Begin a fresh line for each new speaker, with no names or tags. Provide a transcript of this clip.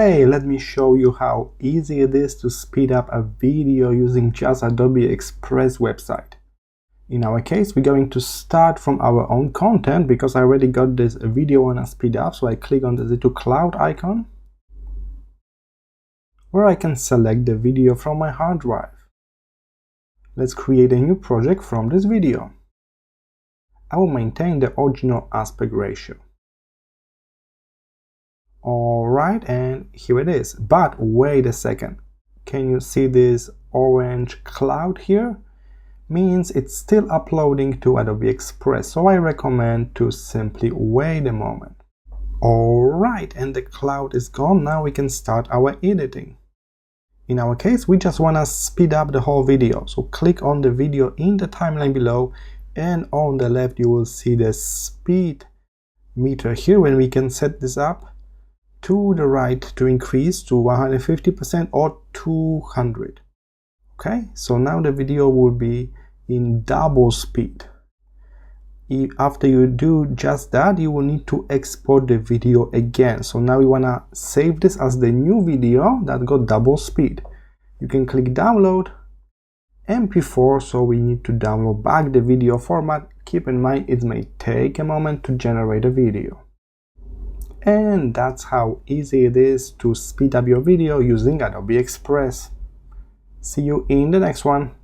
Hey, let me show you how easy it is to speed up a video using just Adobe Express website. In our case, we're going to start from our own content because I already got this video on a speed up, so I click on the Z2 Cloud icon, where I can select the video from my hard drive. Let's create a new project from this video. I will maintain the original aspect ratio. Alright, and here it is. But wait a second. Can you see this orange cloud here? Means it's still uploading to Adobe Express, so I recommend to simply wait a moment. Alright, and the cloud is gone. Now we can start our editing. In our case, we just want to speed up the whole video, so click on the video in the timeline below, and on the left you will see the speed meter here, when we can set this up to the right to increase to 150% or 200. Okay, so now the video will be in double speed. After you do just that, you will need to export the video again. So now we want to save this as the new video that got double speed. You can click download MP4, so we need to download back the video format. Keep in mind it may take a moment to generate a video. And that's how easy it is to speed up your video using Adobe Express. See you in the next one.